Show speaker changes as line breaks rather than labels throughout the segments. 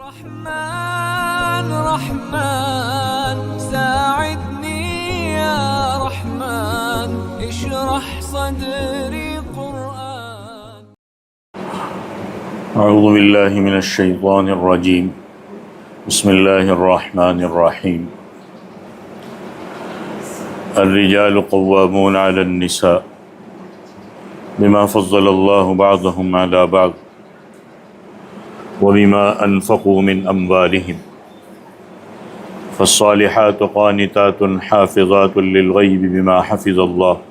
رحمن رحمن ساعدني يا رحمن اشرح صدري قرآن.
اعوذ باللہ من الشیطان الرجیم. بسم اللہ الرحمن الرحیم. الرجال قوامون علی النساء بما فضل اللہ بعضهم علی بعض وبما انفقوا من اموالهم فالصالحات قانتات حافظات للغیب بما حفظ اللہ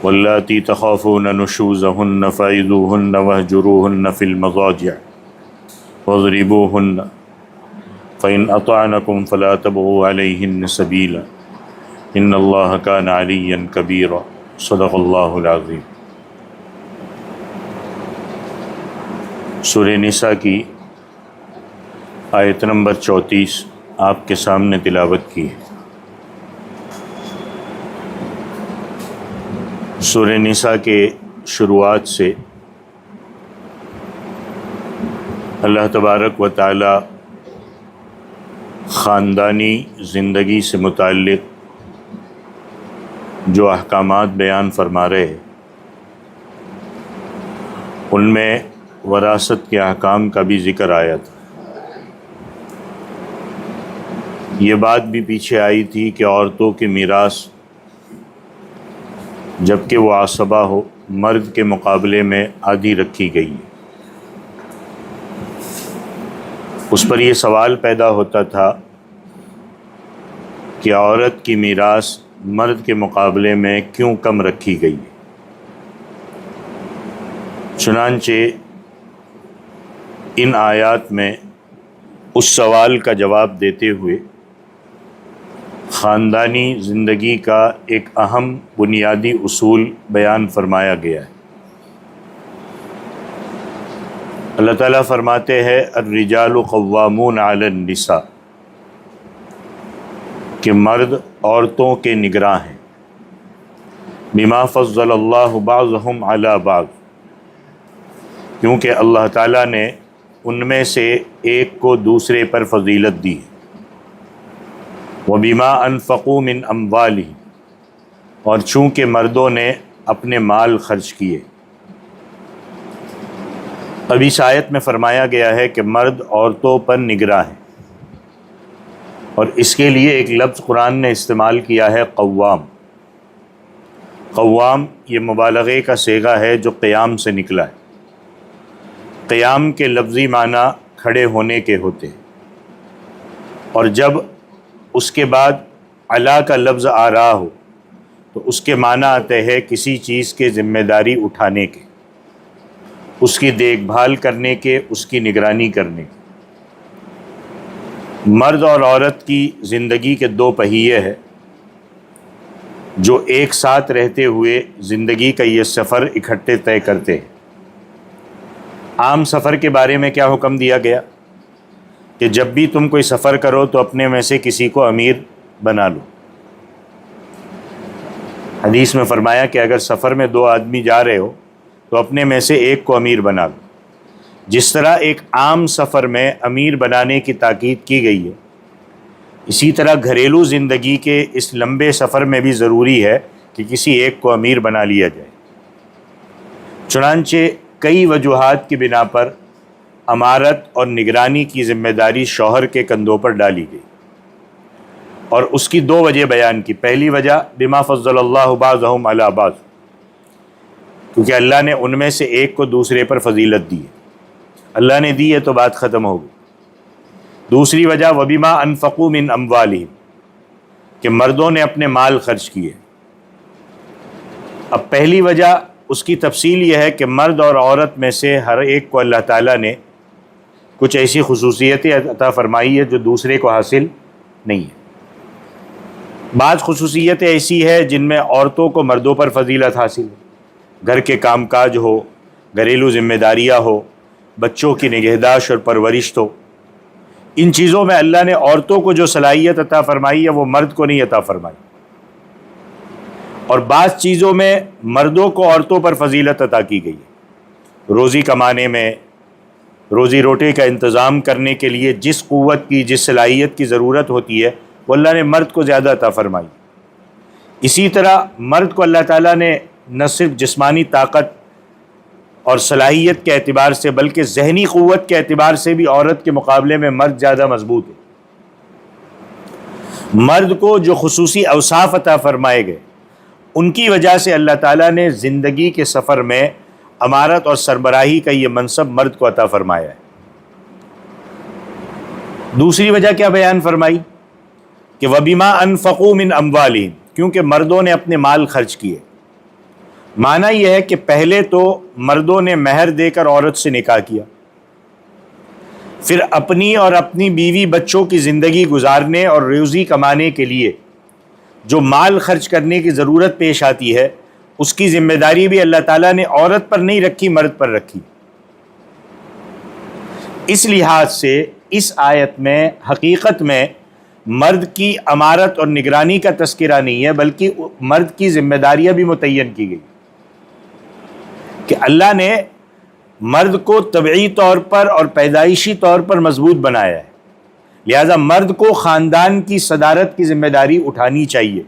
واللاتی تخافون نشوزهن فعظوهن واهجروهن في المضاجع واضربوهن فإن أطعنكم فلا تبغوا عليهن سبيلا ان اللہ کان علیا کبیرا. صدق اللہ العظیم. سورہ نساء کی آیت نمبر 34 آپ کے سامنے تلاوت کی ہے. سورہ نساء کے شروعات سے اللہ تبارک و تعالی خاندانی زندگی سے متعلق جو احکامات بیان فرما رہے ہیں ان میں وراثت کے احکام کا بھی ذکر آیا تھا. یہ بات بھی پیچھے آئی تھی کہ عورتوں کے میراث جب کہ وہ عصبہ ہو مرد کے مقابلے میں آدھی رکھی گئی. اس پر یہ سوال پیدا ہوتا تھا کہ عورت کی میراث مرد کے مقابلے میں کیوں کم رکھی گئی. چنانچہ ان آیات میں اس سوال کا جواب دیتے ہوئے خاندانی زندگی کا ایک اہم بنیادی اصول بیان فرمایا گیا ہے. اللہ تعالیٰ فرماتے ہیں الرجال قوامون علی النساء کہ مرد عورتوں کے نگراں ہیں. بما فضل اللہ بعضهم علی بعض کیونکہ اللہ تعالیٰ نے ان میں سے ایک کو دوسرے پر فضیلت دی. وبما انفقوا من اموالهم اور چونکہ مردوں نے اپنے مال خرچ کیے. اب اس آیت میں فرمایا گیا ہے کہ مرد عورتوں پر نگراں ہیں اور اس کے لیے ایک لفظ قرآن نے استعمال کیا ہے قوام. قوام یہ مبالغے کا صیغہ ہے جو قیام سے نکلا ہے. قیام کے لفظی معنی کھڑے ہونے کے ہوتے ہیں اور جب اس کے بعد علا کا لفظ آ رہا ہو تو اس کے معنی آتے ہیں کسی چیز کے ذمہ داری اٹھانے کے، اس کی دیکھ بھال کرنے کے، اس کی نگرانی کرنے کے. مرد اور عورت کی زندگی کے دو پہیے ہیں جو ایک ساتھ رہتے ہوئے زندگی کا یہ سفر اکٹھے طے کرتے ہیں. عام سفر کے بارے میں کیا حکم دیا گیا کہ جب بھی تم کوئی سفر کرو تو اپنے میں سے کسی کو امیر بنا لو. حدیث میں فرمایا کہ اگر سفر میں 2 آدمی جا رہے ہو تو اپنے میں سے ایک کو امیر بنا لو. جس طرح ایک عام سفر میں امیر بنانے کی تاکید کی گئی ہے، اسی طرح گھریلو زندگی کے اس لمبے سفر میں بھی ضروری ہے کہ کسی ایک کو امیر بنا لیا جائے. چنانچہ کئی وجوہات کی بنا پر امارت اور نگرانی کی ذمہ داری شوہر کے کندھوں پر ڈالی گئی اور اس کی 2 وجہ بیان کی. پہلی وجہ بما فضل اللہ بعضهم علی بعض کیونکہ اللہ نے ان میں سے ایک کو دوسرے پر فضیلت دی ہے. اللہ نے دی ہے تو بات ختم ہو گئی. دوسری وجہ وبما انفقوا من اموالهم کہ مردوں نے اپنے مال خرچ کیے. اب پہلی وجہ اس کی تفصیل یہ ہے کہ مرد اور عورت میں سے ہر ایک کو اللہ تعالیٰ نے کچھ ایسی خصوصیتیں عطا فرمائی ہے جو دوسرے کو حاصل نہیں ہے. بعض خصوصیتیں ایسی ہے جن میں عورتوں کو مردوں پر فضیلت حاصل ہے. گھر کے کام کاج ہو، گھریلو ذمہ داریاں ہو، بچوں کی نگہداشت اور پرورش ہو. ان چیزوں میں اللہ نے عورتوں کو جو صلاحیت عطا فرمائی ہے وہ مرد کو نہیں عطا فرمائی. اور بعض چیزوں میں مردوں کو عورتوں پر فضیلت عطا کی گئی ہے. روزی کمانے میں، روزی روٹی کا انتظام کرنے کے لیے جس قوت کی، جس صلاحیت کی ضرورت ہوتی ہے، وہ اللہ نے مرد کو زیادہ عطا فرمائی۔ اسی طرح مرد کو اللہ تعالیٰ نے نہ صرف جسمانی طاقت اور صلاحیت کے اعتبار سے بلکہ ذہنی قوت کے اعتبار سے بھی عورت کے مقابلے میں مرد زیادہ مضبوط ہے۔ مرد کو جو خصوصی اوصاف عطا فرمائے گئے، ان کی وجہ سے اللہ تعالیٰ نے زندگی کے سفر میں امارت اور سربراہی کا یہ منصب مرد کو عطا فرمایا ہے۔ دوسری وجہ کیا بیان فرمائی کہ وَبِمَا أَنفَقُوا مِنْ أَمْوَالِهِمْ، کیونکہ مردوں نے اپنے مال خرچ کیے۔ معنی یہ ہے کہ پہلے تو مردوں نے مہر دے کر عورت سے نکاح کیا، پھر اپنی اور اپنی بیوی بچوں کی زندگی گزارنے اور روزی کمانے کے لیے جو مال خرچ کرنے کی ضرورت پیش آتی ہے، اس کی ذمہ داری بھی اللہ تعالیٰ نے عورت پر نہیں رکھی، مرد پر رکھی۔ اس لحاظ سے اس آیت میں حقیقت میں مرد کی امارت اور نگرانی کا تذکرہ نہیں ہے، بلکہ مرد کی ذمہ داریاں بھی متعین کی گئی کہ اللہ نے مرد کو طبعی طور پر اور پیدائشی طور پر مضبوط بنایا ہے، لہذا مرد کو خاندان کی صدارت کی ذمہ داری اٹھانی چاہیے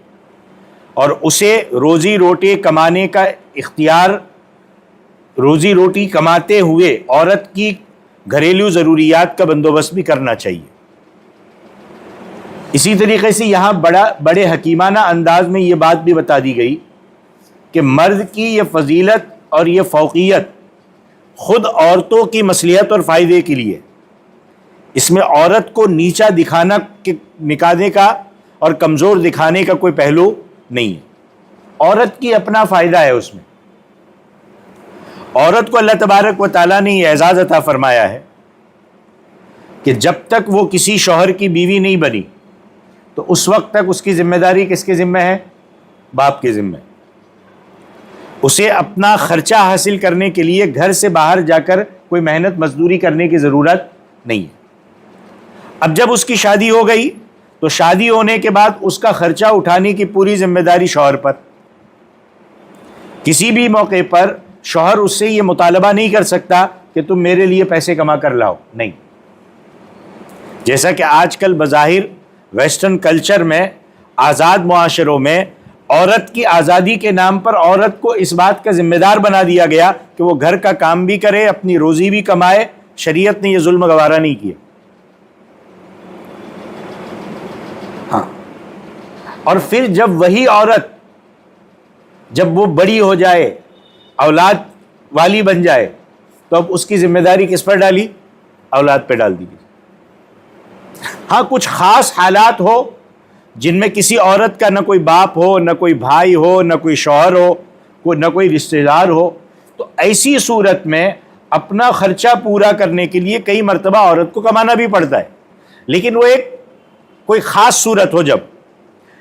اور اسے روزی روٹی کمانے کا اختیار، روزی روٹی کماتے ہوئے عورت کی گھریلو ضروریات کا بندوبست بھی کرنا چاہیے۔ اسی طریقے سے یہاں بڑے حکیمانہ انداز میں یہ بات بھی بتا دی گئی کہ مرد کی یہ فضیلت اور یہ فوقیت خود عورتوں کی مصلحت اور فائدے کے لیے، اس میں عورت کو نیچا نکالنے کا اور کمزور دکھانے کا کوئی پہلو نہیں ہے۔ عورت کی اپنا فائدہ ہے اس میں۔ عورت کو اللہ تبارک و تعالیٰ نے یہ اعزاز عطا فرمایا ہے کہ جب تک وہ کسی شوہر کی بیوی نہیں بنی تو اس وقت تک اس کی ذمہ داری کس کے ذمہ ہے؟ باپ کے ذمہ ہے۔ اسے اپنا خرچہ حاصل کرنے کے لیے گھر سے باہر جا کر کوئی محنت مزدوری کرنے کی ضرورت نہیں ہے۔ اب جب اس کی شادی ہو گئی تو شادی ہونے کے بعد اس کا خرچہ اٹھانے کی پوری ذمہ داری شوہر پر۔ کسی بھی موقع پر شوہر اس سے یہ مطالبہ نہیں کر سکتا کہ تم میرے لیے پیسے کما کر لاؤ، نہیں۔ جیسا کہ آج کل بظاہر ویسٹرن کلچر میں، آزاد معاشروں میں عورت کی آزادی کے نام پر عورت کو اس بات کا ذمہ دار بنا دیا گیا کہ وہ گھر کا کام بھی کرے، اپنی روزی بھی کمائے۔ شریعت نے یہ ظلم گوارا نہیں کیا۔ ہاں، اور پھر جب وہی عورت جب وہ بڑی ہو جائے، اولاد والی بن جائے، تو اب اس کی ذمہ داری کس پر ڈالی؟ اولاد پہ ڈال دی گئی۔ ہاں، کچھ خاص حالات ہو جن میں کسی عورت کا نہ کوئی باپ ہو، نہ کوئی بھائی ہو، نہ کوئی شوہر ہو، نہ کوئی رشتہ دار ہو، تو ایسی صورت میں اپنا خرچہ پورا کرنے کے لیے کئی مرتبہ عورت کو کمانا بھی پڑتا ہے، لیکن وہ ایک کوئی خاص صورت ہو جب،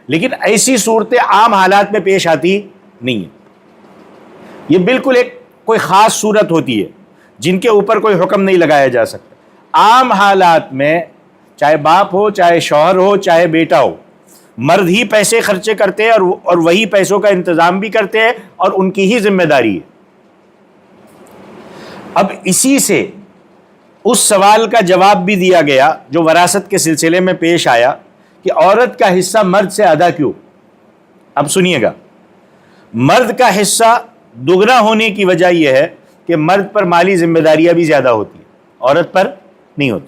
لیکن ایسی صورتیں عام حالات میں پیش آتی نہیں ہیں۔ یہ بالکل ایک کوئی خاص صورت ہوتی ہے جن کے اوپر کوئی حکم نہیں لگایا جا سکتا۔ عام حالات میں چاہے باپ ہو، چاہے شوہر ہو، چاہے بیٹا ہو، مرد ہی پیسے خرچے کرتے ہیں اور وہی پیسوں کا انتظام بھی کرتے ہیں اور ان کی ہی ذمہ داری ہے۔ اب اسی سے اس سوال کا جواب بھی دیا گیا جو وراثت کے سلسلے میں پیش آیا کہ عورت کا حصہ مرد سے آدھا کیوں؟ اب سنیے گا، مرد کا حصہ دگنا ہونے کی وجہ یہ ہے کہ مرد پر مالی ذمہ داریاں بھی زیادہ ہوتی ہیں، عورت پر نہیں ہوتی،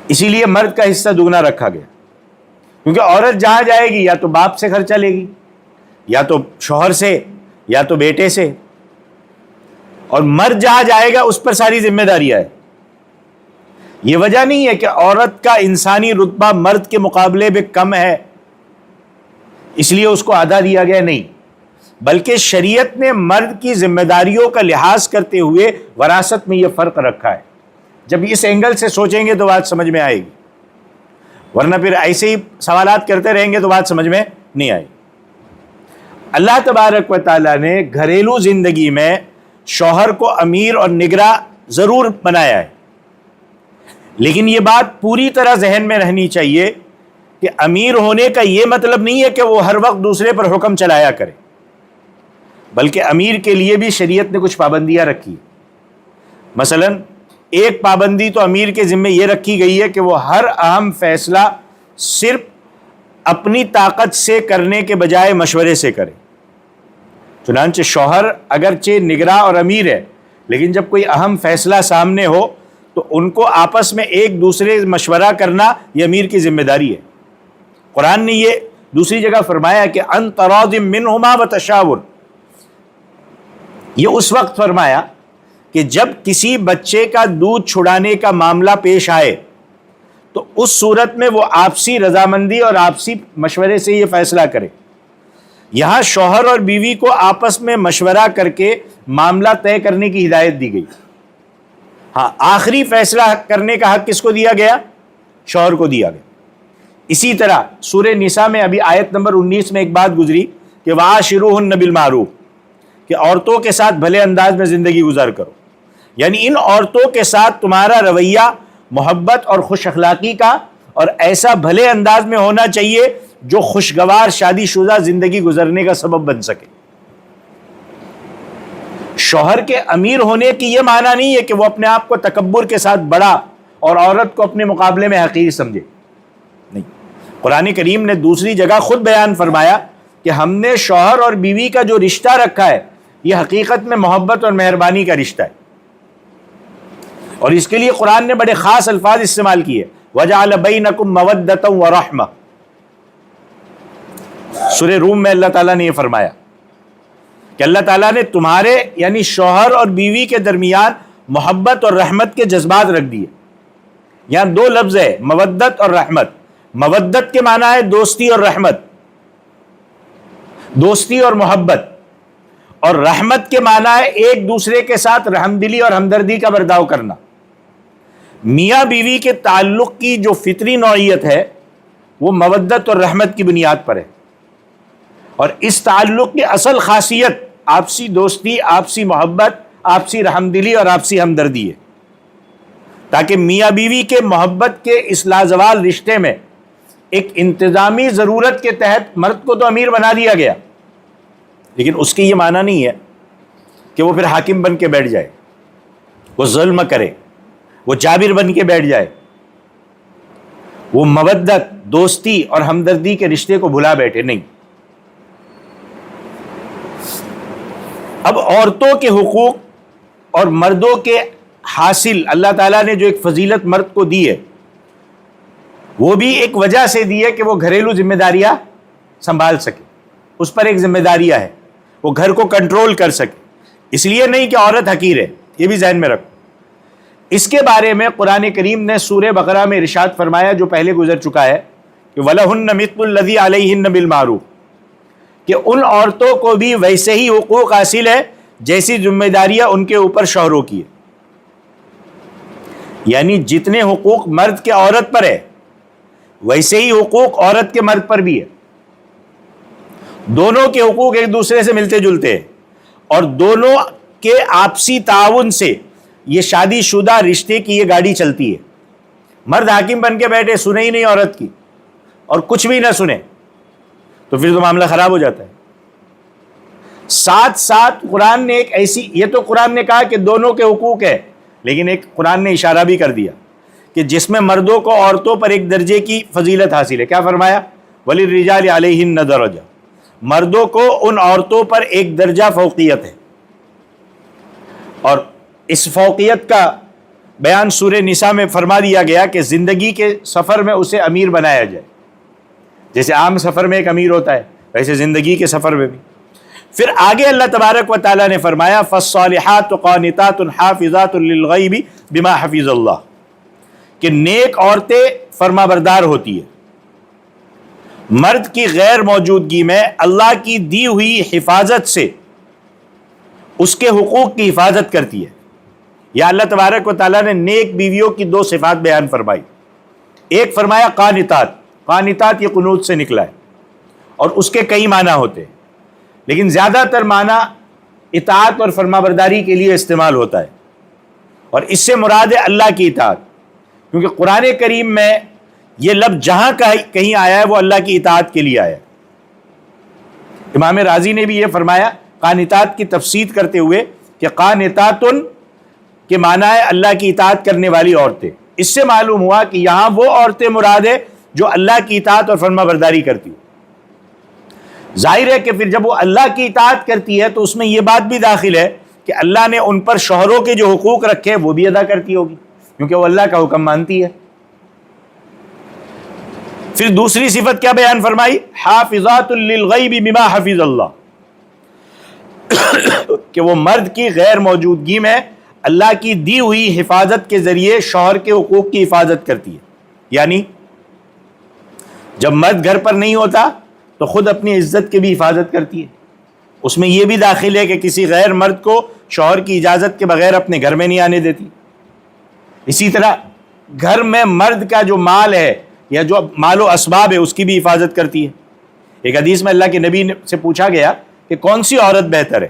اسی لیے مرد کا حصہ دگنا رکھا گیا۔ کیونکہ عورت جہاں جائے گی یا تو باپ سے خرچہ لے گی، یا تو شوہر سے، یا تو بیٹے سے، اور مرد جہاں جائے گا اس پر ساری ذمہ داریاں ہیں۔ یہ وجہ نہیں ہے کہ عورت کا انسانی رتبہ مرد کے مقابلے میں کم ہے اس لیے اس کو آدھا دیا گیا، نہیں، بلکہ شریعت نے مرد کی ذمہ داریوں کا لحاظ کرتے ہوئے وراثت میں یہ فرق رکھا ہے۔ جب اس اینگل سے سوچیں گے تو بات سمجھ میں آئے گی، ورنہ پھر ایسے ہی سوالات کرتے رہیں گے تو بات سمجھ میں نہیں آئے گی۔ اللہ تبارک و تعالیٰ نے گھریلو زندگی میں شوہر کو امیر اور نگراں ضرور بنایا ہے، لیکن یہ بات پوری طرح ذہن میں رہنی چاہیے کہ امیر ہونے کا یہ مطلب نہیں ہے کہ وہ ہر وقت دوسرے پر حکم چلایا کرے، بلکہ امیر کے لیے بھی شریعت نے کچھ پابندیاں رکھی۔ مثلا ایک پابندی تو امیر کے ذمے یہ رکھی گئی ہے کہ وہ ہر اہم فیصلہ صرف اپنی طاقت سے کرنے کے بجائے مشورے سے کرے. چنانچہ شوہر اگرچہ نگراں اور امیر ہے، لیکن جب کوئی اہم فیصلہ سامنے ہو تو ان کو آپس میں ایک دوسرے مشورہ کرنا یہ امیر کی ذمہ داری ہے. قرآن نے یہ دوسری جگہ فرمایا کہ ان تراض منہما وتشاور. یہ اس وقت فرمایا کہ جب کسی بچے کا دودھ چھڑانے کا معاملہ پیش آئے تو اس صورت میں وہ آپسی رضامندی اور آپسی مشورے سے یہ فیصلہ کرے. یہاں شوہر اور بیوی کو آپس میں مشورہ کر کے معاملہ طے کرنے کی ہدایت دی گئی. ہاں، آخری فیصلہ کرنے کا حق کس کو دیا گیا؟ شوہر کو دیا گیا. اسی طرح سورہ نساء میں ابھی آیت نمبر 19 میں ایک بات گزری کہ وَعَاشِرُوهُنَّ بِالْمَعْرُوفِ، کہ عورتوں کے ساتھ بھلے انداز میں زندگی گزار کرو. یعنی ان عورتوں کے ساتھ تمہارا رویہ محبت اور خوش اخلاقی کا اور ایسا بھلے انداز میں ہونا چاہیے جو خوشگوار شادی شدہ زندگی گزرنے کا سبب بن سکے. شوہر کے امیر ہونے کی یہ معنی نہیں ہے کہ وہ اپنے آپ کو تکبر کے ساتھ بڑا اور عورت کو اپنے مقابلے میں حقیر سمجھے. نہیں، قرآن کریم نے دوسری جگہ خود بیان فرمایا کہ ہم نے شوہر اور بیوی کا جو رشتہ رکھا ہے یہ حقیقت میں محبت اور مہربانی کا رشتہ ہے. اور اس کے لیے قرآن نے بڑے خاص الفاظ استعمال کیے، وَجَعَلَ بَيْنَكُمْ مَوَدَّةً وَرَحْمَةً. سورہ روم میں اللہ تعالیٰ نے یہ فرمایا کہ اللہ تعالیٰ نے تمہارے یعنی شوہر اور بیوی کے درمیان محبت اور رحمت کے جذبات رکھ دیے. یہاں دو لفظ ہے، مودت اور رحمت. مودت کے معنی ہے دوستی اور رحمت، دوستی اور محبت، اور رحمت کے معنی ہے ایک دوسرے کے ساتھ رحمدلی اور ہمدردی کا برتاؤ کرنا. میاں بیوی کے تعلق کی جو فطری نوعیت ہے وہ مودت اور رحمت کی بنیاد پر ہے، اور اس تعلق کی اصل خاصیت آپسی دوستی، آپسی محبت، آپسی رحمدلی اور آپسی ہمدردی ہے. تاکہ میاں بیوی کے محبت کے اس لازوال رشتے میں ایک انتظامی ضرورت کے تحت مرد کو تو امیر بنا دیا گیا، لیکن اس کی یہ معنی نہیں ہے کہ وہ پھر حاکم بن کے بیٹھ جائے، وہ ظلم کرے، وہ جابر بن کے بیٹھ جائے، وہ مودت، دوستی اور ہمدردی کے رشتے کو بھلا بیٹھے. نہیں. اب عورتوں کے حقوق اور مردوں کے حاصل اللہ تعالیٰ نے جو ایک فضیلت مرد کو دی ہے وہ بھی ایک وجہ سے دی ہے کہ وہ گھریلو ذمہ داریاں سنبھال سکے. اس پر ایک ذمہ داریاں ہے، وہ گھر کو کنٹرول کر سکے. اس لیے نہیں کہ عورت حقیر ہے، یہ بھی ذہن میں رکھو. اس کے بارے میں قرآن کریم نے سورہ بقرہ میں ارشاد فرمایا جو پہلے گزر چکا ہے کہ وَلَهُنَّ مِثْلُ الَّذِي عَلَيْهِنَّ بِالْمَعْرُوفِ، کہ ان عورتوں کو بھی ویسے ہی حقوق حاصل ہے جیسی ذمہ داریاں ان کے اوپر شوہروں کی ہے. یعنی جتنے حقوق مرد کے عورت پر ہے ویسے ہی حقوق عورت کے مرد پر بھی ہے. دونوں کے حقوق ایک دوسرے سے ملتے جلتے ہیں، اور دونوں کے آپسی تعاون سے یہ شادی شدہ رشتے کی یہ گاڑی چلتی ہے. مرد حاکم بن کے بیٹھے، سنے ہی نہیں عورت کی اور کچھ بھی نہ سنے تو پھر تو معاملہ خراب ہو جاتا ہے. ساتھ ساتھ قرآن نے ایک ایسی، یہ تو قرآن نے کہا کہ دونوں کے حقوق ہے، لیکن ایک قرآن نے اشارہ بھی کر دیا کہ جس میں مردوں کو عورتوں پر ایک درجے کی فضیلت حاصل ہے. کیا فرمایا؟ وَلِلرِّجَالِ عَلَيْهِنَّ دَرَجَةٌ، مردوں کو ان عورتوں پر ایک درجہ فوقیت ہے. اور اس فوقیت کا بیان سورہ نساء میں فرما دیا گیا کہ زندگی کے سفر میں اسے امیر بنایا جائے. جیسے عام سفر میں ایک امیر ہوتا ہے ویسے زندگی کے سفر میں بھی. پھر آگے اللہ تبارک و تعالیٰ نے فرمایا فَالصَّالِحَاتُ قَانِتَاتٌ حَافِظَاتٌ لِلْغَيْبِ بِمَا حَفِظَ اللَّهُ، کہ نیک عورتیں فرما بردار ہوتی ہے، مرد کی غیر موجودگی میں اللہ کی دی ہوئی حفاظت سے اس کے حقوق کی حفاظت کرتی ہے. یا اللہ تبارک و تعالیٰ نے نیک بیویوں کی دو صفات بیان فرمائی. ایک فرمایا قانتات، قانتات یہ قنوت سے نکلا ہے اور اس کے کئی معنی ہوتے ہیں، لیکن زیادہ تر معنی اطاعت اور فرما برداری کے لیے استعمال ہوتا ہے، اور اس سے مراد ہے اللہ کی اطاعت، کیونکہ قرآن کریم میں یہ لفظ جہاں کہیں آیا ہے وہ اللہ کی اطاعت کے لیے آیا ہے. امام رازی نے بھی یہ فرمایا قانتات کی تفسیر کرتے ہوئے کہ قانتاتن کہ معنی ہے اللہ کی اطاعت کرنے والی عورتیں. اس سے معلوم ہوا کہ یہاں وہ عورتیں مراد ہے جو اللہ کی اطاعت اور فرما برداری کرتی. ظاہر ہے کہ پھر جب وہ اللہ کی اطاعت کرتی ہے تو اس میں یہ بات بھی داخل ہے کہ اللہ نے ان پر شوہروں کے جو حقوق رکھے وہ بھی ادا کرتی ہوگی کیونکہ وہ اللہ کا حکم مانتی ہے. پھر دوسری صفت کیا بیان فرمائی؟ حافظات للغیب بما حفظ اللہ، کہ وہ مرد کی غیر موجودگی میں اللہ کی دی ہوئی حفاظت کے ذریعے شوہر کے حقوق کی حفاظت کرتی ہے. یعنی جب مرد گھر پر نہیں ہوتا تو خود اپنی عزت کی بھی حفاظت کرتی ہے. اس میں یہ بھی داخل ہے کہ کسی غیر مرد کو شوہر کی اجازت کے بغیر اپنے گھر میں نہیں آنے دیتی. اسی طرح گھر میں مرد کا جو مال ہے یا جو مال و اسباب ہے اس کی بھی حفاظت کرتی ہے. ایک حدیث میں اللہ کے نبی سے پوچھا گیا کہ کون سی عورت بہتر ہے؟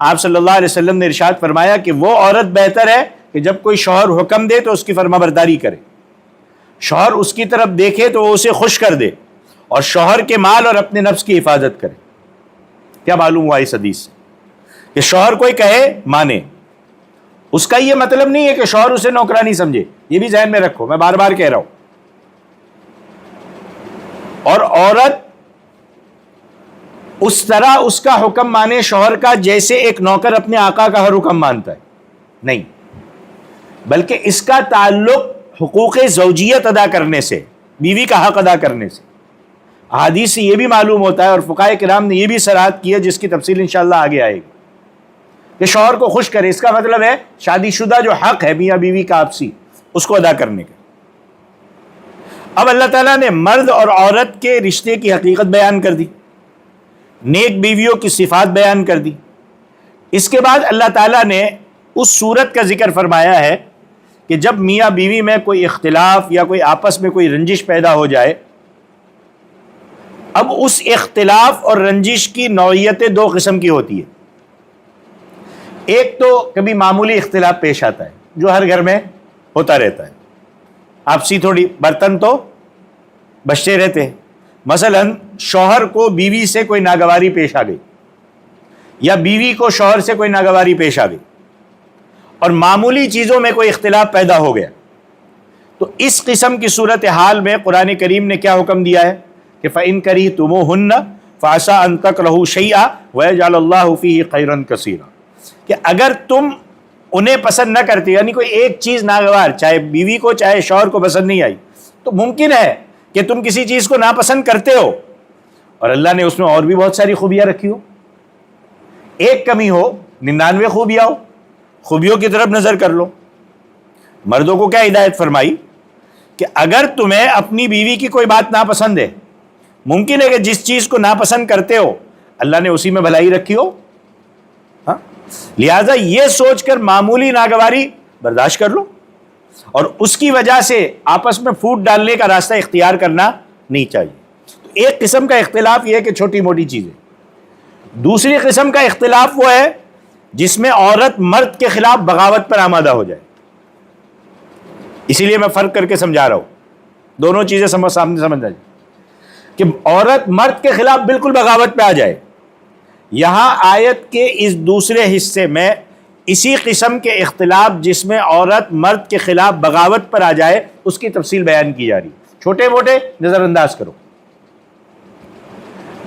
آپ صلی اللہ علیہ وسلم نے ارشاد فرمایا کہ وہ عورت بہتر ہے کہ جب کوئی شوہر حکم دے تو اس کی فرما برداری کرے، شوہر اس کی طرف دیکھے تو وہ اسے خوش کر دے، اور شوہر کے مال اور اپنے نفس کی حفاظت کرے. کیا معلوم ہوا اس حدیث سے؟ کہ شوہر کوئی کہے مانے. اس کا یہ مطلب نہیں ہے کہ شوہر اسے نوکرانی سمجھے، یہ بھی ذہن میں رکھو، میں بار بار کہہ رہا ہوں. اور عورت اس طرح اس کا حکم مانے شوہر کا جیسے ایک نوکر اپنے آقا کا ہر حکم مانتا ہے، نہیں، بلکہ اس کا تعلق حقوق زوجیت ادا کرنے سے، بیوی کا حق ادا کرنے سے. احادیث سے یہ بھی معلوم ہوتا ہے اور فقہاء کرام نے یہ بھی صراحت کی ہے جس کی تفصیل انشاءاللہ آگے آئے گی کہ شوہر کو خوش کرے. اس کا مطلب ہے شادی شدہ جو حق ہے میاں بیوی کا آپسی اس کو ادا کرنے کا. اب اللہ تعالیٰ نے مرد اور عورت کے رشتے کی حقیقت بیان کر دی، نیک بیویوں کی صفات بیان کر دی. اس کے بعد اللہ تعالیٰ نے اس صورت کا ذکر فرمایا ہے کہ جب میاں بیوی میں کوئی اختلاف یا کوئی آپس میں کوئی رنجش پیدا ہو جائے، اب اس اختلاف اور رنجش کی نوعیتیں دو قسم کی ہوتی ہے. ایک تو کبھی معمولی اختلاف پیش آتا ہے جو ہر گھر میں ہوتا رہتا ہے، آپسی تھوڑی برتن تو بچتے رہتے ہیں. مثلا شوہر کو بیوی سے کوئی ناگواری پیش آ گئی یا بیوی کو شوہر سے کوئی ناگواری پیش آ گئی اور معمولی چیزوں میں کوئی اختلاف پیدا ہو گیا، تو اس قسم کی صورتحال میں قرآن کریم نے کیا حکم دیا ہے کہ فَإِن كَرِهْتُمُوهُنَّ فَعَسَىٰ أَن تَكْرَهُوا شَيْئًا وَيَجْعَلَ اللَّهُ فِيهِ خَيْرًا كَثِيرًا، کہ اگر تم انہیں پسند نہ کرتے، یعنی کوئی ایک چیز ناگوار چاہے بیوی کو چاہے شوہر کو پسند نہیں آئی، تو ممکن ہے کہ تم کسی چیز کو ناپسند کرتے ہو اور اللہ نے اس میں اور بھی بہت ساری خوبیاں رکھی ہو. ایک کمی ہو 99 خوبیاں ہو، خوبیوں کی طرف نظر کر لو. مردوں کو کیا ہدایت فرمائی کہ اگر تمہیں اپنی بیوی کی کوئی بات ناپسند ہے، ممکن ہے کہ جس چیز کو ناپسند کرتے ہو اللہ نے اسی میں بھلائی رکھی ہو، ہاں، لہذا یہ سوچ کر معمولی ناگواری برداشت کر لو اور اس کی وجہ سے آپس میں پھوٹ ڈالنے کا راستہ اختیار کرنا نہیں چاہیے. تو ایک قسم کا اختلاف یہ ہے کہ چھوٹی موٹی چیزیں. دوسری قسم کا اختلاف وہ ہے جس میں عورت مرد کے خلاف بغاوت پر آمادہ ہو جائے. اسی لیے میں فرق کر کے سمجھا رہا ہوں، دونوں چیزیں سامنے سمجھ آ جائے کہ عورت مرد کے خلاف بالکل بغاوت پہ آ جائے. یہاں آیت کے اس دوسرے حصے میں اسی قسم کے اختلاف جس میں عورت مرد کے خلاف بغاوت پر آ جائے اس کی تفصیل بیان کی جا رہی. چھوٹے موٹے نظر انداز کرو.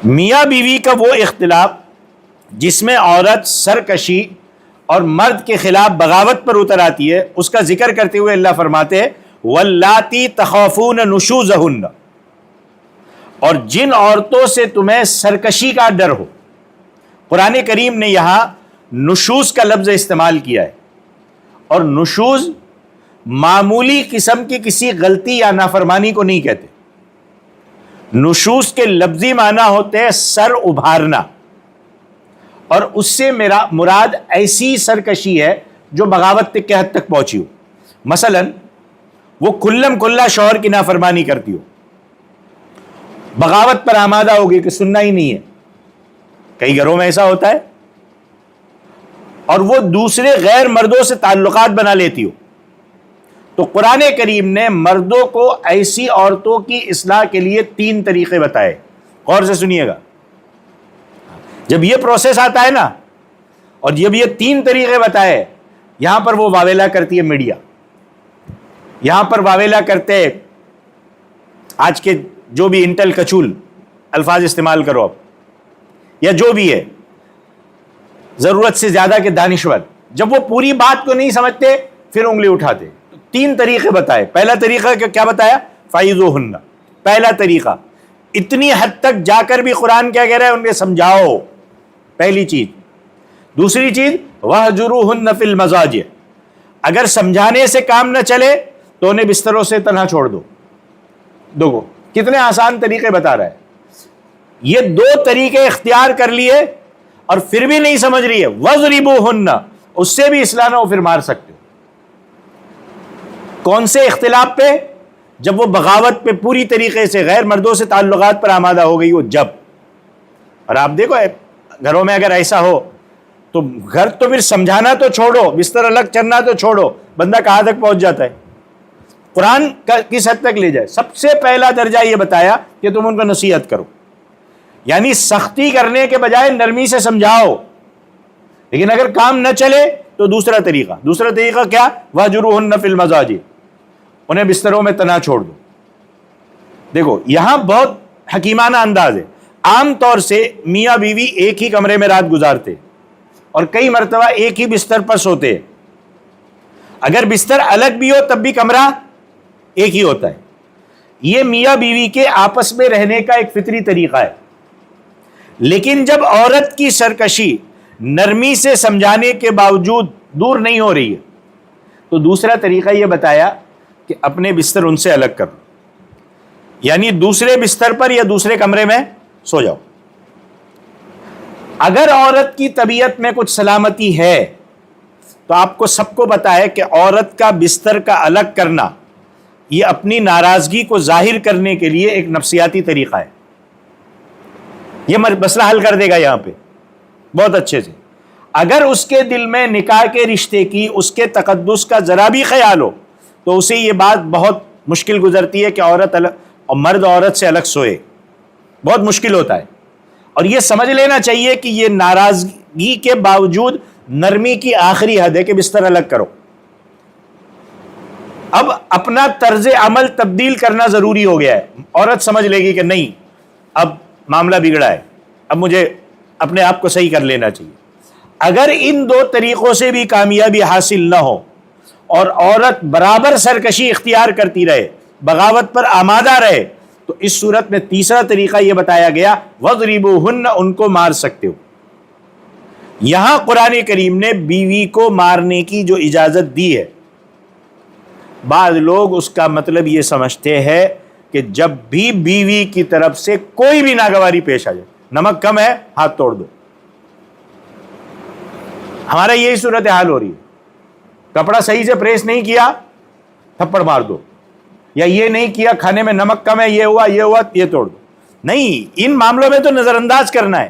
میاں بیوی کا وہ اختلاف جس میں عورت سرکشی اور مرد کے خلاف بغاوت پر اتر آتی ہے، اس کا ذکر کرتے ہوئے اللہ فرماتے ہیں وَاللَّاتِي تَخَافُونَ نُشُوزَهُنَّ، اور جن عورتوں سے تمہیں سرکشی کا ڈر ہو. قرآن کریم نے یہاں نشوز کا لفظ استعمال کیا ہے، اور نشوز معمولی قسم کی کسی غلطی یا نافرمانی کو نہیں کہتے. نشوز کے لفظی معنی ہوتے ہیں سر ابھارنا، اور اس سے میرا مراد ایسی سرکشی ہے جو بغاوت کے حد تک پہنچی ہو. مثلا وہ کھلم کھلا شوہر کی نافرمانی کرتی ہو، بغاوت پر آمادہ ہوگی کہ سننا ہی نہیں ہے. کئی گھروں میں ایسا ہوتا ہے. اور وہ دوسرے غیر مردوں سے تعلقات بنا لیتی ہو. تو قرآن کریم نے مردوں کو ایسی عورتوں کی اصلاح کے لیے 3 طریقے بتائے. غور سے سنیے گا. جب یہ پروسیس آتا ہے نا، اور جب یہ 3 طریقے بتائے، یہاں پر وہ واویلا کرتی ہے میڈیا، یہاں پر واویلا کرتے آج کے جو بھی انٹل کچول الفاظ استعمال کرو اب، یا جو بھی ہے ضرورت سے زیادہ کے دانشور، جب وہ پوری بات کو نہیں سمجھتے پھر انگلی اٹھاتے. 3 طریقے بتائے. پہلا طریقہ کیا بتایا؟ فَعِظُوهُنَّ. پہلا طریقہ اتنی حد تک جا کر بھی قرآن کیا کہہ رہا ہے؟ ان کے سمجھاؤ، پہلی چیز. دوسری چیز وَهْجُرُوهُنَّ فِي الْمَضَاجِعِ. اگر سمجھانے سے کام نہ چلے تو انہیں بستروں سے تنہا چھوڑ دو. دیکھو کتنے آسان طریقے بتا رہا ہے. یہ 2 طریقے اختیار کر لیے اور پھر بھی نہیں سمجھ رہی ہے، وَضْرِبُوهُنَّ، اس سے بھی اصلاح نہ ہو پھر مار سکتے ہو. کون سے اختلاف پہ؟ جب وہ بغاوت پہ پوری طریقے سے غیر مردوں سے تعلقات پر آمادہ ہو گئی ہو جب. اور آپ دیکھو گھروں میں اگر ایسا ہو تو گھر تو پھر سمجھانا تو چھوڑو، بستر الگ چلنا تو چھوڑو، بندہ کہاں تک پہنچ جاتا ہے. قرآن کس حد تک لے جائے؟ سب سے پہلا درجہ یہ بتایا کہ تم ان کو نصیحت کرو، یعنی سختی کرنے کے بجائے نرمی سے سمجھاؤ. لیکن اگر کام نہ چلے تو دوسرا طریقہ کیا؟ وَهْجُرُوهُنَّ فِي الْمَضَاجِعِ، انہیں بستروں میں تنہا چھوڑ دو. دیکھو یہاں بہت حکیمانہ انداز ہے. عام طور سے میاں بیوی ایک ہی کمرے میں رات گزارتے اور کئی مرتبہ ایک ہی بستر پر سوتے. اگر بستر الگ بھی ہو تب بھی کمرہ ایک ہی ہوتا ہے. یہ میاں بیوی کے آپس میں رہنے کا ایک فطری طریقہ ہے. لیکن جب عورت کی سرکشی نرمی سے سمجھانے کے باوجود دور نہیں ہو رہی ہے تو دوسرا طریقہ یہ بتایا کہ اپنے بستر ان سے الگ کرو، یعنی دوسرے بستر پر یا دوسرے کمرے میں سو جاؤ. اگر عورت کی طبیعت میں کچھ سلامتی ہے تو آپ کو سب کو پتا ہے کہ عورت کا بستر کا الگ کرنا یہ اپنی ناراضگی کو ظاہر کرنے کے لیے ایک نفسیاتی طریقہ ہے. یہ مسئلہ حل کر دے گا یہاں پہ بہت اچھے سے. اگر اس کے دل میں نکاح کے رشتے کی، اس کے تقدس کا ذرا بھی خیال ہو تو اسے یہ بات بہت مشکل گزرتی ہے کہ عورت الگ اور مرد عورت سے الگ سوئے. بہت مشکل ہوتا ہے. اور یہ سمجھ لینا چاہیے کہ یہ ناراضگی کے باوجود نرمی کی آخری حد ہے کہ بستر الگ کرو. اب اپنا طرز عمل تبدیل کرنا ضروری ہو گیا ہے. عورت سمجھ لے گی کہ نہیں اب معاملہ بگڑا ہے، اب مجھے اپنے آپ کو صحیح کر لینا چاہیے. اگر ان 2 طریقوں سے بھی کامیابی حاصل نہ ہو اور عورت برابر سرکشی اختیار کرتی رہے، بغاوت پر آمادہ رہے، تو اس صورت میں تیسرا طریقہ یہ بتایا گیا وَضْرِبُوهُنَّ، ان کو مار سکتے ہو. یہاں قرآن کریم نے بیوی کو مارنے کی جو اجازت دی ہے، بعض لوگ اس کا مطلب یہ سمجھتے ہیں کہ جب بھی بیوی کی طرف سے کوئی بھی ناگواری پیش آ جائے، نمک کم ہے ہاتھ توڑ دو. ہمارا یہی صورتحال ہو رہی ہے. کپڑا صحیح سے پریس نہیں کیا تھپڑ مار دو، یا یہ نہیں کیا کھانے میں نمک کم ہے، یہ ہوا یہ توڑ دو. نہیں، ان معاملوں میں تو نظر انداز کرنا ہے.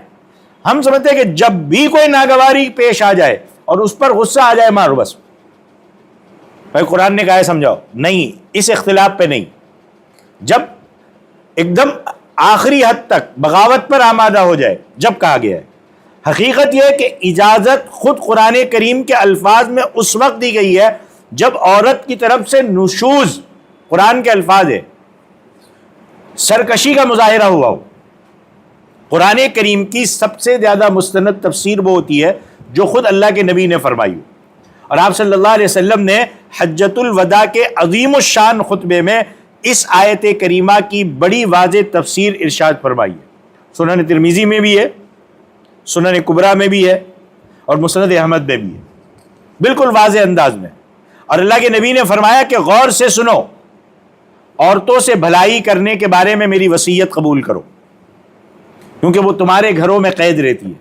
ہم سمجھتے ہیں کہ جب بھی کوئی ناگواری پیش آ جائے اور اس پر غصہ آ جائے مارو بس. بھائی قرآن نے کہا ہے سمجھاؤ. نہیں، اس اختلاف پہ نہیں. جب ایک دم آخری حد تک بغاوت پر آمادہ ہو جائے جب کہا گیا ہے. حقیقت یہ ہے کہ اجازت خود قرآن کریم کے الفاظ میں اس وقت دی گئی ہے جب عورت کی طرف سے نشوز، قرآن کے الفاظ ہے، سرکشی کا مظاہرہ ہوا ہو. قرآن کریم کی سب سے زیادہ مستند تفسیر وہ ہوتی ہے جو خود اللہ کے نبی نے فرمائی ہو. اور آپ صلی اللہ علیہ وسلم نے حجۃ الوداع کے عظیم الشان خطبے میں اس آیت کریمہ کی بڑی واضح تفسیر ارشاد فرمائی ہے. سنن ترمذی میں بھی ہے، سنن کبریٰ میں بھی ہے اور مسند احمد میں بھی ہے، بالکل واضح انداز میں. اور اللہ کے نبی نے فرمایا کہ غور سے سنو، عورتوں سے بھلائی کرنے کے بارے میں میری وصیت قبول کرو، کیونکہ وہ تمہارے گھروں میں قید رہتی ہے،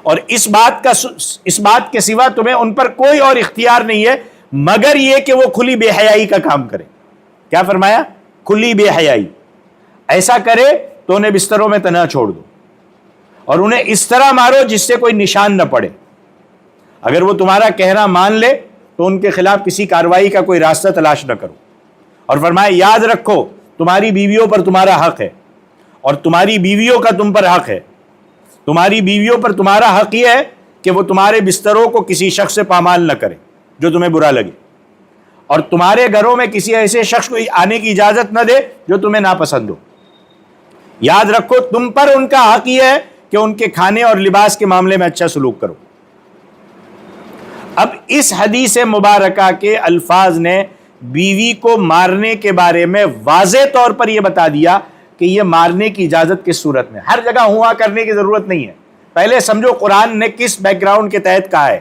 اور اس بات کے سوا تمہیں ان پر کوئی اور اختیار نہیں ہے مگر یہ کہ وہ کھلی بے حیائی کا کام کرے. کیا فرمایا؟ کھلی بے حیائی. ایسا کرے تو انہیں بستروں میں تنہا چھوڑ دو اور انہیں اس طرح مارو جس سے کوئی نشان نہ پڑے. اگر وہ تمہارا کہنا مان لے تو ان کے خلاف کسی کارروائی کا کوئی راستہ تلاش نہ کرو. اور فرمایا یاد رکھو تمہاری بیویوں پر تمہارا حق ہے اور تمہاری بیویوں کا تم پر حق ہے. تمہاری بیویوں پر تمہارا حق یہ ہے کہ وہ تمہارے بستروں کو کسی شخص سے پامال نہ کرے جو تمہیں برا لگے، اور تمہارے گھروں میں کسی ایسے شخص کو آنے کی اجازت نہ دے جو تمہیں ناپسند ہو۔ یاد رکھو تم پر ان کا حق یہ ہے کہ ان کے کھانے اور لباس کے معاملے میں اچھا سلوک کرو۔ اب اس حدیث مبارکہ کے الفاظ نے بیوی کو مارنے کے بارے میں واضح طور پر یہ بتا دیا کہ یہ مارنے کی اجازت کس صورت میں، ہر جگہ ہوا کرنے کی ضرورت نہیں ہے۔ پہلے سمجھو قرآن نے کس بیک گراؤنڈ کے تحت کہا ہے،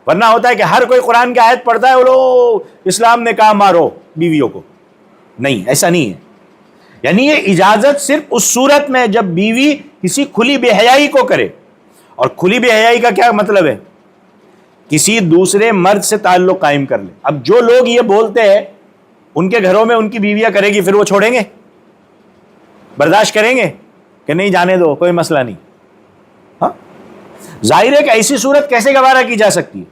ورنہ ہوتا ہے کہ ہر کوئی قرآن کی آیت پڑھتا ہے بولو اسلام نے کہا مارو بیویوں کو، نہیں ایسا نہیں ہے۔ یعنی یہ اجازت صرف اس صورت میں جب بیوی کسی کھلی بے حیائی کو کرے، اور کھلی بے حیائی کا کیا مطلب ہے؟ کسی دوسرے مرد سے تعلق قائم کر لے۔ اب جو لوگ یہ بولتے ہیں ان کے گھروں میں ان کی بیویاں کرے گی، پھر وہ چھوڑیں گے؟ برداشت کریں گے کہ نہیں جانے دو کوئی مسئلہ نہیں؟ ہاں ظاہر ہے کہ ایسی صورت کیسے گوارا کی جا سکتی ہے؟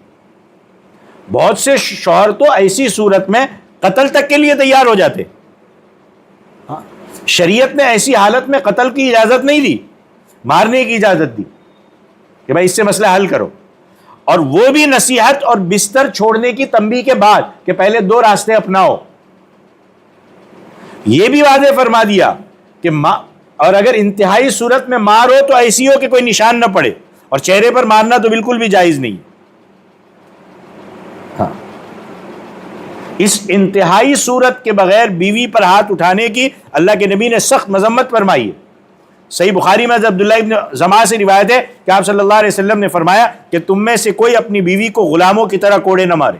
بہت سے شوہر تو ایسی صورت میں قتل تک کے لیے تیار ہو جاتے۔ ہاں شریعت نے ایسی حالت میں قتل کی اجازت نہیں دی، مارنے کی اجازت دی کہ بھائی اس سے مسئلہ حل کرو، اور وہ بھی نصیحت اور بستر چھوڑنے کی تنبیہ کے بعد کہ پہلے دو راستے اپناؤ۔ یہ بھی واضح فرما دیا کہ اور اگر انتہائی صورت میں مار ہو تو ایسی ہو کہ کوئی نشان نہ پڑے، اور چہرے پر مارنا تو بالکل بھی جائز نہیں۔ ہاں اس انتہائی صورت کے بغیر بیوی پر ہاتھ اٹھانے کی اللہ کے نبی نے سخت مذمت فرمائی ہے۔ صحیح بخاری میں عبداللہ ابن زما سے روایت ہے کہ آپ صلی اللہ علیہ وسلم نے فرمایا کہ تم میں سے کوئی اپنی بیوی کو غلاموں کی طرح کوڑے نہ مارے،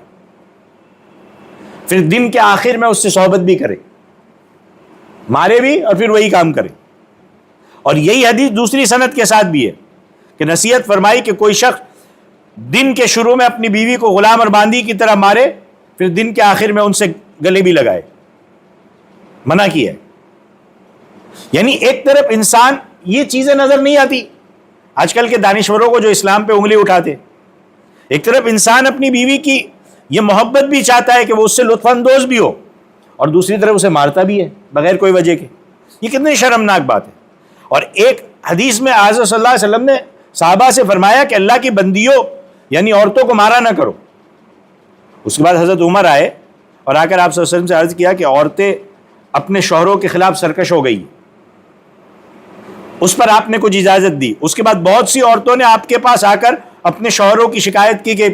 پھر دن کے آخر میں اس سے صحبت بھی کرے، مارے بھی اور پھر وہی کام کرے۔ اور یہی حدیث دوسری سند کے ساتھ بھی ہے کہ نصیحت فرمائی کہ کوئی شخص دن کے شروع میں اپنی بیوی کو غلام اور باندی کی طرح مارے، پھر دن کے آخر میں ان سے گلے بھی لگائے، منع کیا ہے۔ یعنی ایک طرف انسان یہ چیزیں نظر نہیں آتی آج کل کے دانشوروں کو جو اسلام پہ انگلی اٹھاتے، ایک طرف انسان اپنی بیوی کی یہ محبت بھی چاہتا ہے کہ وہ اس سے لطف اندوز بھی ہو، اور دوسری طرف اسے مارتا بھی ہے بغیر کوئی وجہ کے۔ یہ کتنی شرمناک بات ہے۔ اور ایک حدیث میں حضرت صلی اللہ علیہ وسلم نے صحابہ سے فرمایا کہ اللہ کی بندیوں یعنی عورتوں کو مارا نہ کرو۔ اس کے بعد حضرت عمر آئے اور آ کر آپ صلی اللہ علیہ وسلم سے عرض کیا کہ عورتیں اپنے شوہروں کے خلاف سرکش ہو گئی، اس پر آپ نے کچھ اجازت دی۔ اس کے بعد بہت سی عورتوں نے آپ کے پاس آ کر اپنے شوہروں کی شکایت کی کہ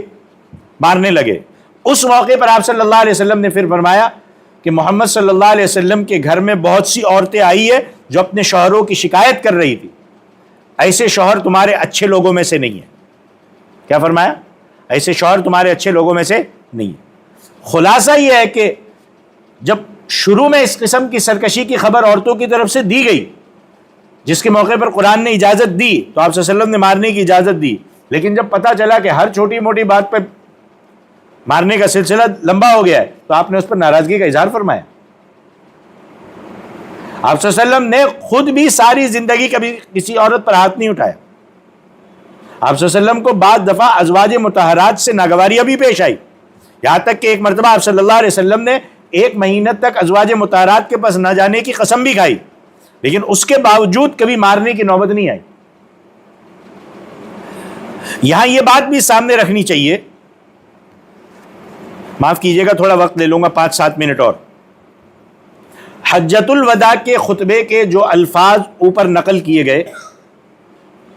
مارنے لگے۔ اس موقع پر آپ صلی اللہ علیہ وسلم نے پھر فرمایا کہ محمد صلی اللہ علیہ وسلم کے گھر میں بہت سی عورتیں آئی ہیں جو اپنے شوہروں کی شکایت کر رہی تھی، ایسے شوہر تمہارے اچھے لوگوں میں سے نہیں ہیں۔ کیا فرمایا؟ ایسے شوہر تمہارے اچھے لوگوں میں سے نہیں ہیں۔ خلاصہ یہ ہے کہ جب شروع میں اس قسم کی سرکشی کی خبر عورتوں کی طرف سے دی گئی، جس کے موقع پر قرآن نے اجازت دی، تو آپ صلی اللہ علیہ وسلم نے مارنے کی اجازت دی، لیکن جب پتہ چلا کہ ہر چھوٹی موٹی بات پہ مارنے کا سلسلہ لمبا ہو گیا ہے تو آپ نے اس پر ناراضگی کا اظہار فرمایا۔ آپ صلی اللہ علیہ وسلم نے خود بھی ساری زندگی کبھی کسی عورت پر ہاتھ نہیں اٹھایا۔ آپ صلی اللہ علیہ وسلم کو بعض دفعہ ازواج مطہرات سے ناگواریاں بھی پیش آئی، یہاں تک کہ ایک مرتبہ آپ صلی اللہ علیہ وسلم نے 1 مہینہ تک ازواج مطہرات کے پاس نہ جانے کی قسم بھی کھائی، لیکن اس کے باوجود کبھی مارنے کی نوبت نہیں آئی۔ یہاں یہ بات بھی سامنے رکھنی چاہیے، معاف کیجئے گا تھوڑا وقت لے لوں گا، 5-7 منٹ اور۔ حجۃ الوداع کے خطبے کے جو الفاظ اوپر نقل کیے گئے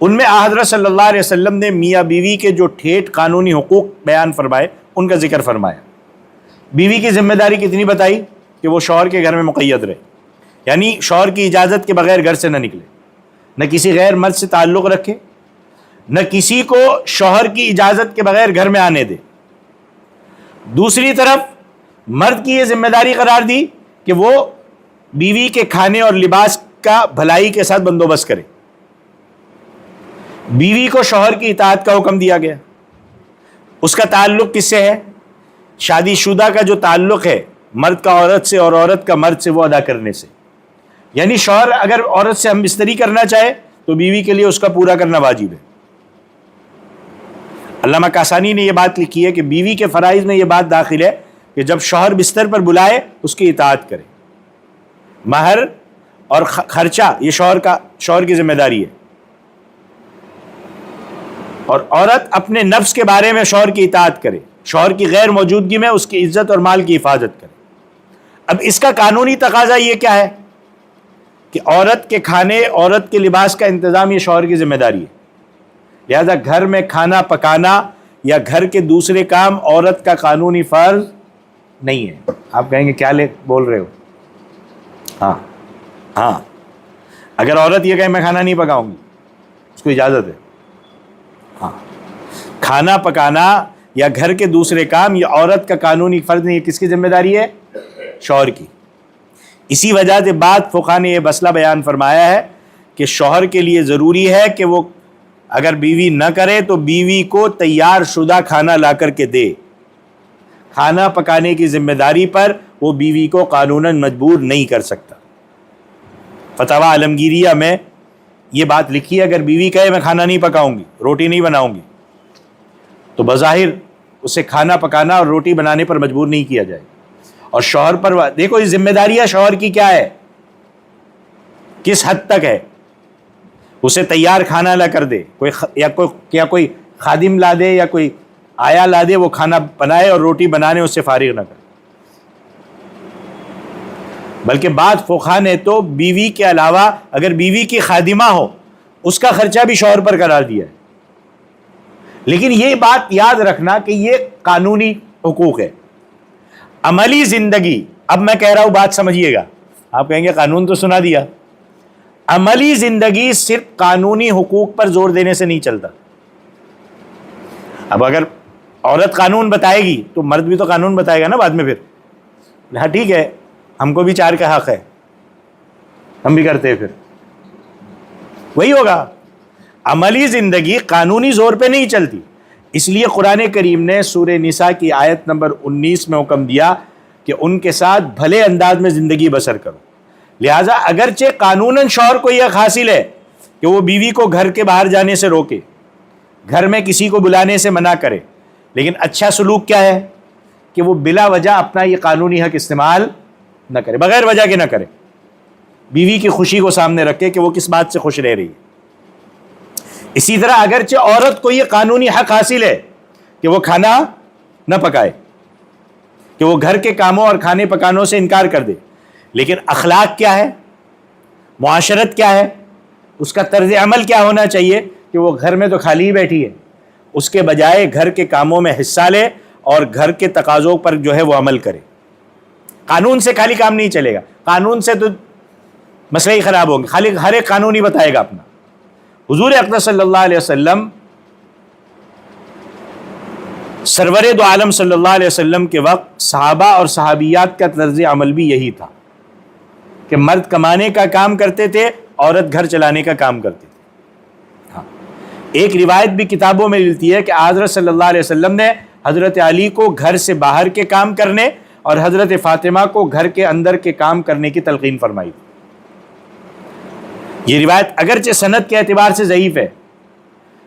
ان میں حضرت صلی اللہ علیہ وسلم نے میاں بیوی کے جو ٹھیٹ قانونی حقوق بیان فرمائے ان کا ذکر فرمایا۔ بیوی کی ذمہ داری کتنی بتائی کہ وہ شوہر کے گھر میں مقید رہے، یعنی شوہر کی اجازت کے بغیر گھر سے نہ نکلے، نہ کسی غیر مرد سے تعلق رکھے، نہ کسی کو شوہر کی اجازت کے بغیر گھر میں آنے دے۔ دوسری طرف مرد کی یہ ذمہ داری قرار دی کہ وہ بیوی کے کھانے اور لباس کا بھلائی کے ساتھ بندوبست کرے۔ بیوی کو شوہر کی اطاعت کا حکم دیا گیا۔ اس کا تعلق کس سے ہے؟ شادی شدہ کا جو تعلق ہے مرد کا عورت سے اور عورت کا مرد سے، وہ ادا کرنے سے۔ یعنی شوہر اگر عورت سے ہم بستری کرنا چاہے تو بیوی کے لیے اس کا پورا کرنا واجب ہے۔ علامہ کاسانی نے یہ بات لکھی ہے کہ بیوی کے فرائض میں یہ بات داخل ہے کہ جب شوہر بستر پر بلائے اس کی اطاعت کرے۔ مہر اور خرچہ یہ شوہر کی ذمہ داری ہے۔ اور عورت اپنے نفس کے بارے میں شوہر کی اطاعت کرے، شوہر کی غیر موجودگی میں اس کی عزت اور مال کی حفاظت کرے۔ اب اس کا قانونی تقاضا یہ کیا ہے کہ عورت کے کھانے، عورت کے لباس کا انتظام یہ شوہر کی ذمہ داری ہے، لہذا گھر میں کھانا پکانا یا گھر کے دوسرے کام عورت کا قانونی فرض نہیں ہے۔ آپ کہیں گے کیا بول رہے ہو؟ ہاں اگر عورت یہ کہے میں کھانا نہیں پکاؤں گی، اس کو اجازت ہے۔ ہاں، کھانا پکانا یا گھر کے دوسرے کام یہ عورت کا قانونی فرض نہیں ہے، کس کی ذمہ داری ہے؟ شوہر کی۔ اسی وجہ سے بعد فقہا نے یہ مسئلہ بیان فرمایا ہے کہ شوہر کے لیے ضروری ہے کہ وہ اگر بیوی نہ کرے تو بیوی کو تیار شدہ کھانا لا کر کے دے۔ کھانا پکانے کی ذمہ داری پر وہ بیوی کو قانوناً مجبور نہیں کر سکتا۔ فتاوی عالمگیریہ میں یہ بات لکھی ہے، اگر بیوی کہے میں کھانا نہیں پکاؤں گی، روٹی نہیں بناؤں گی، تو بظاہر اسے کھانا پکانا اور روٹی بنانے پر مجبور نہیں کیا جائے۔ اور شوہر پر دیکھو یہ ذمہ داریاں شوہر کی کیا ہے، کس حد تک ہے۔ اسے تیار کھانا لا کر دے، کوئی خادم لا دے یا کوئی آیا لا دے، وہ کھانا بنائے اور روٹی بنانے اس سے فارغ نہ کرے۔ بلکہ بعض فقہا نے تو بیوی کے علاوہ اگر بیوی کی خادمہ ہو اس کا خرچہ بھی شوہر پر قرار دیا ہے۔ لیکن یہ بات یاد رکھنا کہ یہ قانونی حقوق ہے۔ عملی زندگی، اب میں کہہ رہا ہوں بات سمجھیے گا، آپ کہیں گے قانون تو سنا دیا۔ عملی زندگی صرف قانونی حقوق پر زور دینے سے نہیں چلتا۔ اب اگر عورت قانون بتائے گی تو مرد بھی تو قانون بتائے گا نا بعد میں، پھر ہاں ٹھیک ہے ہم کو بھی 4 کا حق ہے، ہم بھی کرتے ہیں، پھر وہی ہوگا۔ عملی زندگی قانونی زور پہ نہیں چلتی، اس لیے قرآن کریم نے سورہ نساء کی آیت نمبر 19 میں حکم دیا کہ ان کے ساتھ بھلے انداز میں زندگی بسر کرو۔ لہٰذا اگرچہ قانوناً شوہر کو یہ حاصل ہے کہ وہ بیوی کو گھر کے باہر جانے سے روکے، گھر میں کسی کو بلانے سے منع کرے، لیکن اچھا سلوک کیا ہے کہ وہ بلا وجہ اپنا یہ قانونی حق استعمال نہ کرے، بغیر وجہ کے نہ کرے، بیوی کی خوشی کو سامنے رکھے کہ وہ کس بات سے خوش رہ رہی ہے۔ اسی طرح اگرچہ عورت کو یہ قانونی حق حاصل ہے کہ وہ کھانا نہ پکائے، کہ وہ گھر کے کاموں اور کھانے پکانوں سے انکار کر دے، لیکن اخلاق کیا ہے، معاشرت کیا ہے، اس کا طرز عمل کیا ہونا چاہیے کہ وہ گھر میں تو خالی ہی بیٹھی ہے، اس کے بجائے گھر کے کاموں میں حصہ لے اور گھر کے تقاضوں پر جو ہے وہ عمل کرے۔ قانون سے خالی کام نہیں چلے گا، قانون سے تو مسئلے ہی خراب ہوں گے، خالی ہر ایک قانون ہی بتائے گا اپنا۔ حضور اقدس صلی اللہ علیہ وسلم، سرور دو عالم صلی اللہ علیہ وسلم کے وقت صحابہ اور صحابیات کا طرز عمل بھی یہی تھا کہ مرد کمانے کا کام کرتے تھے، عورت گھر چلانے کا کام کرتے تھے۔ ہاں، ایک روایت بھی کتابوں میں ملتی ہے کہ حضرت صلی اللہ علیہ وسلم نے حضرت علی کو گھر سے باہر کے کام کرنے اور حضرت فاطمہ کو گھر کے اندر کے کام کرنے کی تلقین فرمائی۔ یہ روایت اگرچہ سند کے اعتبار سے ضعیف ہے،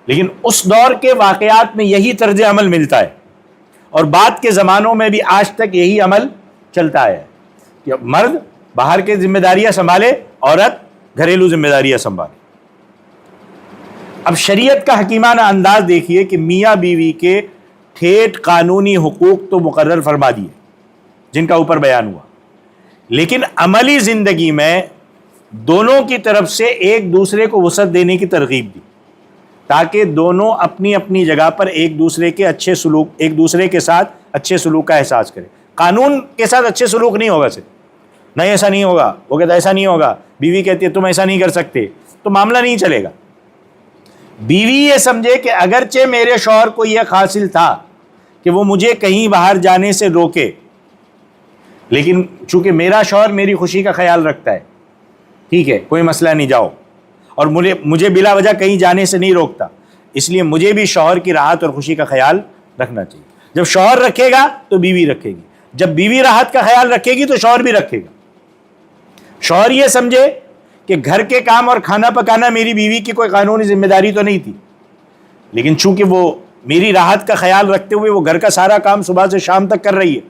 لیکن اس دور کے واقعات میں یہی طرز عمل ملتا ہے، اور بعد کے زمانوں میں بھی آج تک یہی عمل چلتا ہے کہ مرد باہر کے ذمہ داریاں سنبھالے، عورت گھریلو ذمہ داریاں سنبھالے۔ اب شریعت کا حکیمانہ انداز دیکھیے کہ میاں بیوی کے ٹھیٹ قانونی حقوق تو مقرر فرما دیے جن کا اوپر بیان ہوا، لیکن عملی زندگی میں دونوں کی طرف سے ایک دوسرے کو وسعت دینے کی ترغیب دی تاکہ دونوں اپنی اپنی جگہ پر ایک دوسرے کے ساتھ اچھے سلوک کا احساس کریں۔ قانون کے ساتھ اچھے سلوک نہیں ہوگا، صرف نہیں ایسا نہیں ہوگا، وہ کہتا ہے ایسا نہیں ہوگا، بیوی کہتی ہے تم ایسا نہیں کر سکتے، تو معاملہ نہیں چلے گا۔ بیوی یہ سمجھے کہ اگرچہ میرے شوہر کو یہ حاصل تھا کہ وہ مجھے کہیں باہر جانے سے روکے، لیکن چونکہ میرا شوہر میری خوشی کا خیال رکھتا ہے، ٹھیک ہے کوئی مسئلہ نہیں، جاؤ، اور مجھے بلا وجہ کہیں جانے سے نہیں روکتا، اس لیے مجھے بھی شوہر کی راحت اور خوشی کا خیال رکھنا چاہیے۔ جب شوہر رکھے گا تو بیوی رکھے گی، جب بیوی راحت کا خیال رکھے گی تو شوہر بھی رکھے گا۔ شوہر یہ سمجھے کہ گھر کے کام اور کھانا پکانا میری بیوی کی کوئی قانونی ذمہ داری تو نہیں تھی، لیکن چونکہ وہ میری راحت کا خیال رکھتے ہوئے وہ گھر کا سارا کام صبح سے شام تک کر رہی ہے،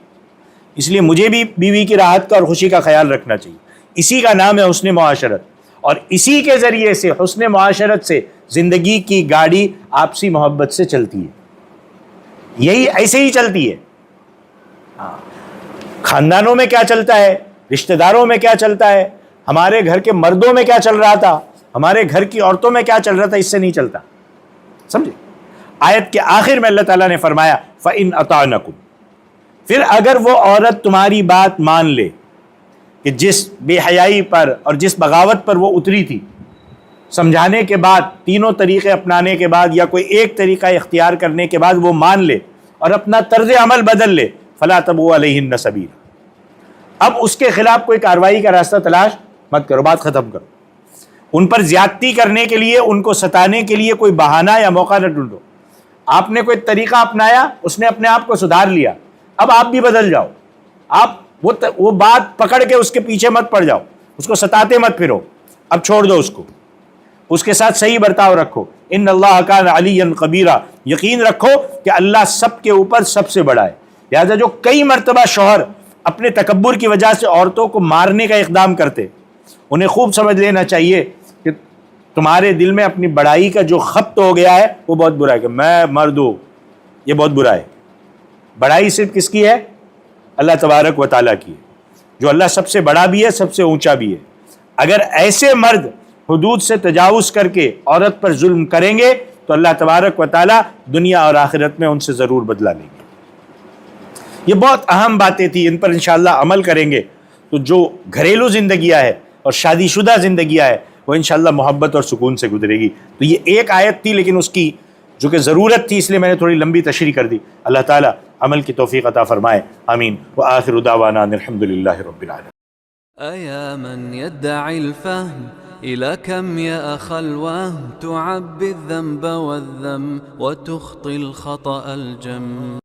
اس لیے مجھے بھی بیوی کی راحت کا اور خوشی کا خیال رکھنا چاہیے۔ اسی کا نام ہے حسن معاشرت، اور اسی کے ذریعے سے حسن معاشرت سے زندگی کی گاڑی آپسی محبت سے چلتی ہے. یہی ایسے ہی چلتی ہے. خاندانوں میں کیا چلتا ہے, رشتہ داروں میں کیا چلتا ہے, ہمارے گھر کے مردوں میں کیا چل رہا تھا, ہمارے گھر کی عورتوں میں کیا چل رہا تھا, اس سے نہیں چلتا. سمجھے؟ آیت کے آخر میں اللہ تعالیٰ نے فرمایا فَإِنْ أَطَعْنَكُمْ, پھر اگر وہ عورت تمہاری بات مان لے کہ جس بے حیائی پر اور جس بغاوت پر وہ اتری تھی, سمجھانے کے بعد, تینوں طریقے اپنانے کے بعد یا کوئی ایک طریقہ اختیار کرنے کے بعد وہ مان لے اور اپنا طرز عمل بدل لے, فَلَا تَبْغُوا عَلَيْهِنَّ سَبِيلًا, اب اس کے خلاف کوئی کارروائی کا راستہ تلاش مت کرو, بات ختم کرو. ان پر زیادتی کرنے کے لیے, ان کو ستانے کے لیے کوئی بہانہ یا موقع نہ ڈھونڈو. آپ نے کوئی طریقہ اپنایا, اس نے اپنے آپ کو سدھار لیا, اب آپ بھی بدل جاؤ. آپ وہ بات پکڑ کے اس کے پیچھے مت پڑ جاؤ, اس کو ستاتے مت پھرو, اب چھوڑ دو اس کو, اس کے ساتھ صحیح برتاؤ رکھو. ان اللہ کان علیٰ کبیرہ, یقین رکھو کہ اللہ سب کے اوپر سب سے بڑا ہے. لہٰذا جو کئی مرتبہ شوہر اپنے تکبر کی وجہ سے عورتوں کو مارنے کا اقدام کرتے, انہیں خوب سمجھ لینا چاہیے کہ تمہارے دل میں اپنی بڑائی کا جو خبط ہو گیا ہے وہ بہت برا ہے, کہ میں مرد ہوں, یہ بہت برا ہے. بڑائی صرف کس کی ہے؟ اللہ تبارک و تعالیٰ کی ہے, جو اللہ سب سے بڑا بھی ہے, سب سے اونچا بھی ہے. اگر ایسے مرد حدود سے تجاوز کر کے عورت پر ظلم کریں گے تو اللہ تبارک و تعالیٰ دنیا اور آخرت میں ان سے ضرور بدلہ لیں گے. یہ بہت اہم باتیں تھیں, ان پر انشاءاللہ عمل کریں گے تو جو گھریلو زندگیاں ہے اور شادی شدہ زندگیاں ہے وہ انشاءاللہ محبت اور سکون سے گزرے گی. تو یہ ایک آیت تھی, لیکن اس کی جو کہ ضرورت تھی, اس لیے میں نے تھوڑی لمبی تشریح کر دی. اللہ تعالیٰ عمل کی توفیق عطا فرمائے, آمین. وآخر دعوانا الحمدللہ رب العالمین.
أيا من يدعي الفهم إلى كم يا أخ الوهم تعبي الذنب والذم وتخطي الخطأ الجم.